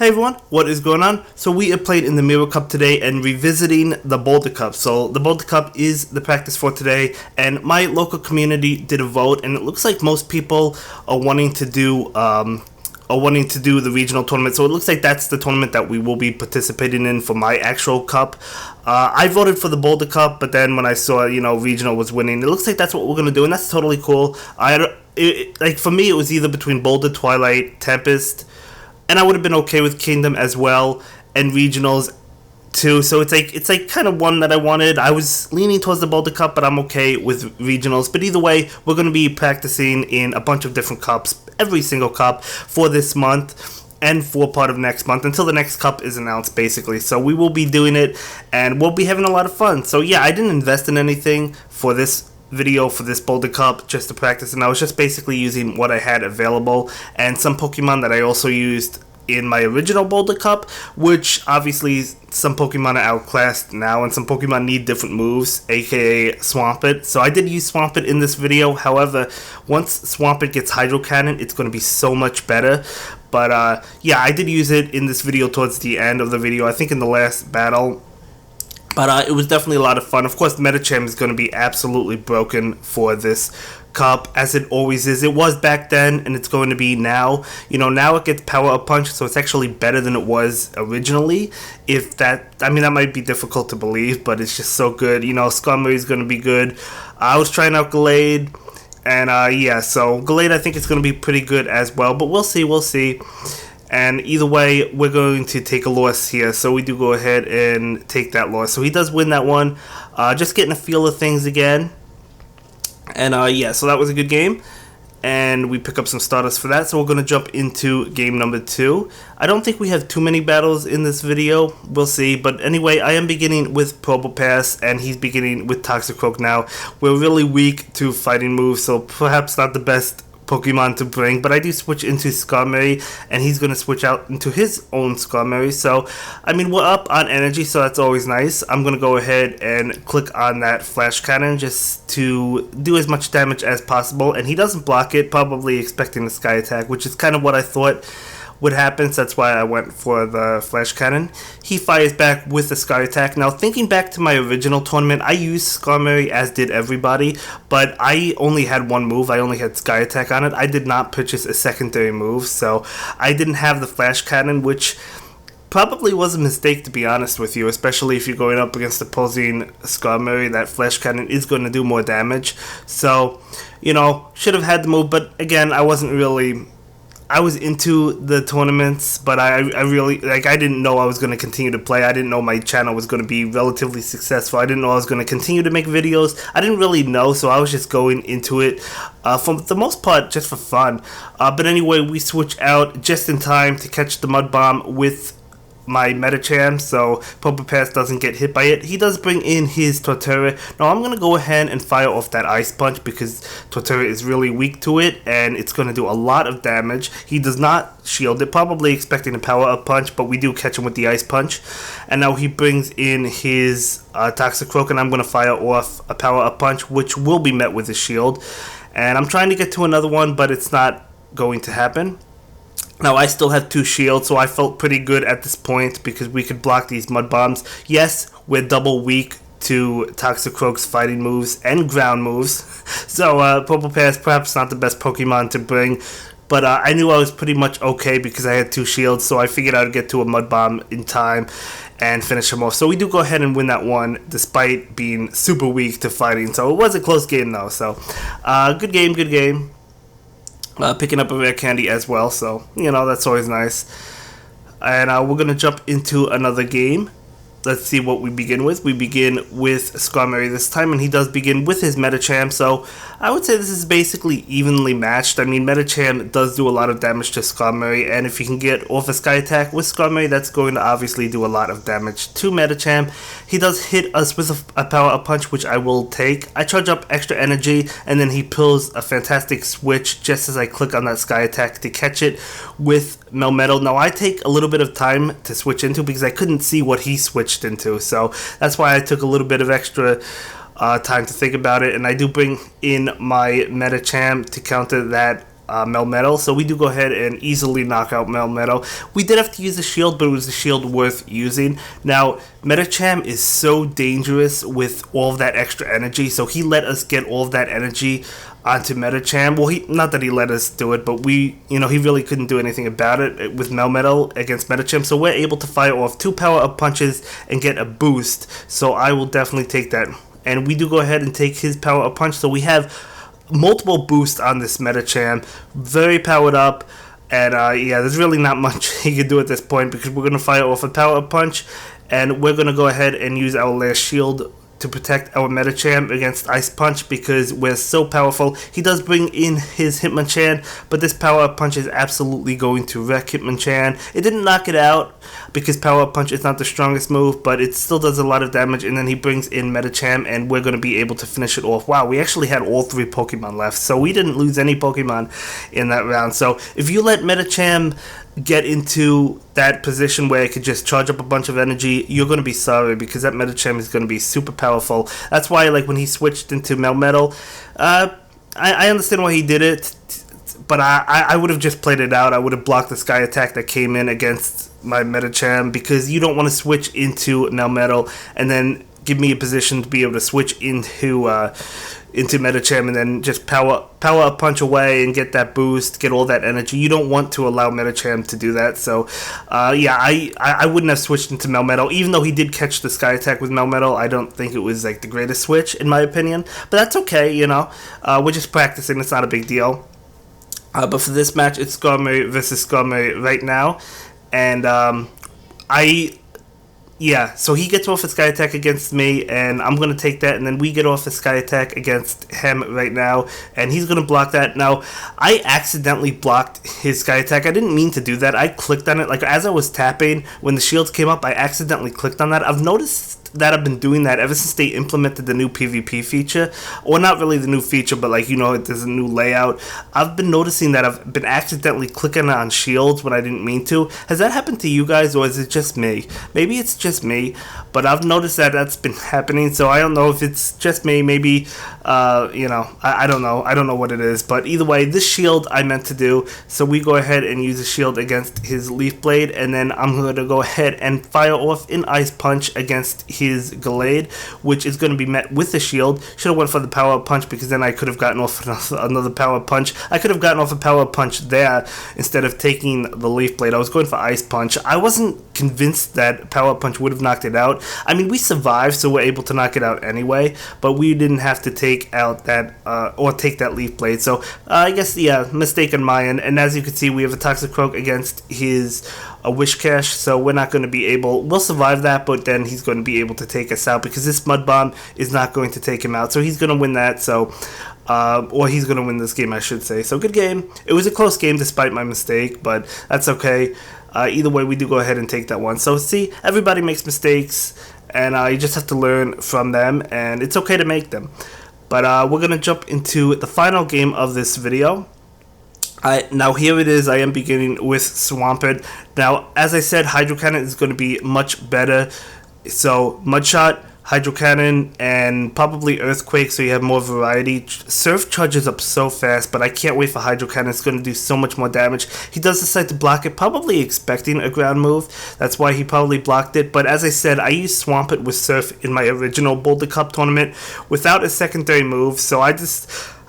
Hey everyone, what is going on? So we are playing in the Mirror Cup today and revisiting the Boulder Cup. So the Boulder Cup is the practice for today, and my local community did a vote, and it looks like most people are wanting to do the regional tournament. So it looks like that's the tournament that we will be participating in for my actual cup. I voted for the Boulder Cup, but then when I saw regional was winning, it looks like that's what we're gonna do, and that's totally cool. For me, it was either between Boulder, Twilight, Tempest. And I would have been okay with Kingdom as well, and regionals too. So it's like kind of one that I wanted. I was leaning towards the Boulder Cup, but I'm okay with regionals. But either way, we're going to be practicing in a bunch of different cups, every single cup for this month and for part of next month until the next cup is announced, basically. So we will be doing it, and we'll be having a lot of fun. So yeah, I didn't invest in anything for this video for this Boulder Cup just to practice, and I was just basically using what I had available and some Pokemon that I also used in my original Boulder Cup, which obviously some Pokemon are outclassed now and some Pokemon need different moves, aka Swampert. So I did use Swampert in this video. However, once Swampert gets Hydro Cannon, it's going to be so much better. But yeah, I did use it in this video towards the end of the video, I think in the last battle. But it was definitely a lot of fun. Of course, Medicham is going to be absolutely broken for this cup, as it always is. It was back then, and it's going to be now. Now it gets Power Up Punch, so it's actually better than it was originally. That might be difficult to believe, but it's just so good. Skarmory is going to be good. I was trying out Gallade, and yeah, so Gallade I think is going to be pretty good as well, but we'll see. And either way, we're going to take a loss here. So we do go ahead and take that loss. So he does win that one. Just getting a feel of things again. And yeah, so that was a good game. And we pick up some starters for that. So we're going to jump into game number 2. I don't think we have too many battles in this video. We'll see. But anyway, I am beginning with Probopass, and he's beginning with Toxicroak now. We're really weak to fighting moves, so perhaps not the best Pokemon to bring, but I do switch into Skarmory, and he's going to switch out into his own Skarmory. So we're up on energy, so that's always nice. I'm going to go ahead and click on that Flash Cannon just to do as much damage as possible, and he doesn't block it, probably expecting the Sky Attack, which is kind of what I thought would happen, so that's why I went for the Flash Cannon. He fires back with the Sky Attack. Now, thinking back to my original tournament, I used Skarmory, as did everybody, but I only had one move. I only had Sky Attack on it. I did not purchase a secondary move, so I didn't have the Flash Cannon, which probably was a mistake, to be honest with you, especially if you're going up against opposing Skarmory. That Flash Cannon is going to do more damage, so, should have had the move, but again, I was into the tournaments, but I really, I didn't know I was going to continue to play. I didn't know my channel was going to be relatively successful. I didn't know I was going to continue to make videos. I didn't really know, so I was just going into it for the most part just for fun. But anyway, we switch out just in time to catch the Mud Bomb with my Medicham, so Probopass doesn't get hit by it. He does bring in his Torterra. Now I'm going to go ahead and fire off that Ice Punch because Torterra is really weak to it, and it's going to do a lot of damage. He does not shield it, probably expecting a Power Up Punch, but we do catch him with the Ice Punch. And now he brings in his Toxicroak, and I'm going to fire off a Power Up Punch, which will be met with a shield. And I'm trying to get to another one, but it's not going to happen. Now, I still have 2 shields, so I felt pretty good at this point because we could block these Mud Bombs. Yes, we're double weak to Toxicroak's fighting moves and ground moves. So, Probopass perhaps not the best Pokemon to bring, but I knew I was pretty much okay because I had 2 shields, so I figured I'd get to a Mud Bomb in time and finish him off. So we do go ahead and win that one despite being super weak to fighting. So it was a close game though, so good game. Picking up a rare candy as well, so that's always nice. And we're gonna jump into another game. Let's see what we begin with. We begin with Skarmory this time, and he does begin with his Medicham, so I would say this is basically evenly matched. Medicham does do a lot of damage to Skarmory, and if you can get off a Sky Attack with Skarmory, that's going to obviously do a lot of damage to Medicham. He does hit us with a Power Up Punch, which I will take. I charge up extra energy, and then he pulls a fantastic switch just as I click on that Sky Attack to catch it with Melmetal. Now, I take a little bit of time to switch into because I couldn't see what he switched into, so that's why I took a little bit of extra time to think about it, and I do bring in my Medicham to counter that Melmetal, so we do go ahead and easily knock out Melmetal. We did have to use a shield, but it was a shield worth using. Now, Metacham is so dangerous with all of that extra energy, so he let us get all of that energy onto Metacham. Well, not that he let us do it, but he really couldn't do anything about it with Melmetal against Metacham, so we're able to fire off 2 power-up punches and get a boost, so I will definitely take that. And we do go ahead and take his power-up punch, so we have multiple boosts on this Metacham, very powered up, and yeah, there's really not much he can do at this point because we're going to fire off a power-up punch, and we're going to go ahead and use our last shield to protect our Metacham against Ice Punch because we're so powerful. He does bring in his Hitmonchan, but this power-up punch is absolutely going to wreck Hitmonchan. It didn't knock it out because power-up punch is not the strongest move, but it still does a lot of damage, and then he brings in Metacham, and we're going to be able to finish it off. Wow, we actually had all 3 Pokemon left, so we didn't lose any Pokemon in that round. So if you let Metacham get into that position where it could just charge up a bunch of energy, you're going to be sorry because that Metacham is going to be super powerful. That's why, like, when he switched into Melmetal, I understand why he did it, but I would have just played it out. I would have blocked the Sky Attack that came in against my Metacham because you don't want to switch into Melmetal and then give me a position to be able to switch into Metacham and then just power up punch away and get that boost, get all that energy. You don't want to allow Metacham to do that. So yeah, I wouldn't have switched into Melmetal, even though he did catch the Sky Attack with Melmetal. I don't think it was like the greatest switch in my opinion, but that's okay. We're just practicing. It's not a big deal. But for this match, it's Skarmory versus Skarmory right now, and yeah, so he gets off a Sky Attack against me, and I'm going to take that, and then we get off a Sky Attack against him right now, and he's going to block that. Now, I accidentally blocked his Sky Attack. I didn't mean to do that. I clicked on it. Like, as I was tapping, when the shields came up, I accidentally clicked on that. I've noticed that I've been doing that ever since they implemented the new PvP feature, or not really the new feature, but like, there's a new layout. I've been noticing that I've been accidentally clicking on shields when I didn't mean to. Has that happened to you guys, or is it just me? Maybe it's just me, but I've noticed that that's been happening, so I don't know if it's just me. Maybe I don't know. I don't know what it is, but either way, this shield I meant to do, so we go ahead and use a shield against his Leaf Blade, and then I'm going to go ahead and fire off an Ice Punch against his Gallade, which is going to be met with a shield. Should have went for the power punch because then I could have gotten off another power punch. I could have gotten off a power punch there instead of taking the Leaf Blade. I was going for Ice Punch. I wasn't convinced that power punch would have knocked it out. I mean, we survived, so we're able to knock it out anyway, but we didn't have to take out that or take that Leaf Blade. So I guess, yeah, mistake on my end. And as you can see, we have a Toxicroak against his Wishcash, so we're not going to be able, we'll survive that, but then he's going to be able to take us out because this Mud Bomb is not going to take him out, so he's going to win that. So or he's going to win this game, I should say. So good game. It was a close game despite my mistake, but that's okay. Either way, we do go ahead and take that one. So see, everybody makes mistakes, and you just have to learn from them, and it's okay to make them. But we're going to jump into the final game of this video. Now here it is. I am beginning with Swampert. Now, as I said, Hydro Cannon is going to be much better. So Mudshot, Hydro Cannon, and probably Earthquake, so you have more variety. Surf charges up so fast, but I can't wait for Hydro Cannon. It's going to do so much more damage. He does decide to block it, probably expecting a ground move. That's why he probably blocked it. But as I said, I used Swampert with Surf in my original Boulder Cup tournament without a secondary move, so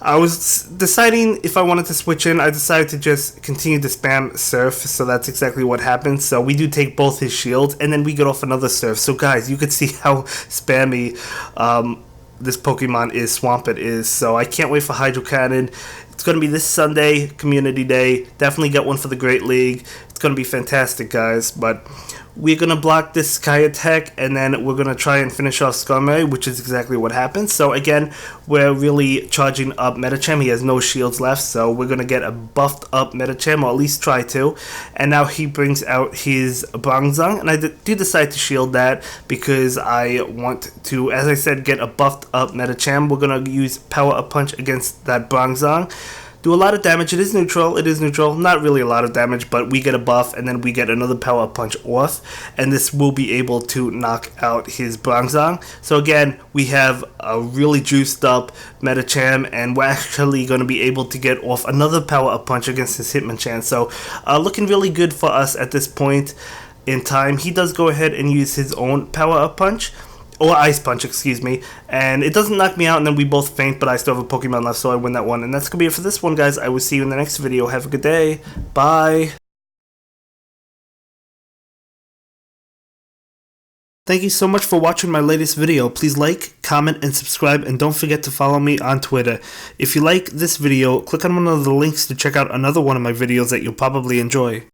I was deciding if I wanted to switch in. I decided to just continue to spam Surf, so that's exactly what happened. So we do take both his shields, and then we get off another Surf. So guys, you could see how spammy this Pokemon is, Swampert is. So I can't wait for Hydro Cannon. It's going to be this Sunday, Community Day. Definitely get one for the Great League. It's going to be fantastic, guys. But we're going to block this Sky Attack, and then we're going to try and finish off Skarmory, which is exactly what happens. So again, we're really charging up Metacham. He has no shields left, so we're going to get a buffed up Metacham, or at least try to. And now he brings out his Bronzong, and I do decide to shield that because I want to, as I said, get a buffed up Metacham. We're going to use Power Up Punch against that Bronzong. do a lot of damage. It is neutral, not really a lot of damage, but we get a buff and then we get another power up punch off, and this will be able to knock out his Bronzong. So again, we have a really juiced up Metacham, and we're actually going to be able to get off another power up punch against his Hitmonchan. So looking really good for us at this point in time. He does go ahead and use his own power up punch, or ice punch, excuse me, and it doesn't knock me out, and then we both faint, but I still have a Pokemon left, so I win that one. And that's gonna be it for this one, guys. I will see you in the next video. Have a good day. Bye. Thank you so much for watching my latest video. Please like, comment, and subscribe, and don't forget to follow me on Twitter. If you like this video, click on one of the links to check out another one of my videos that you'll probably enjoy.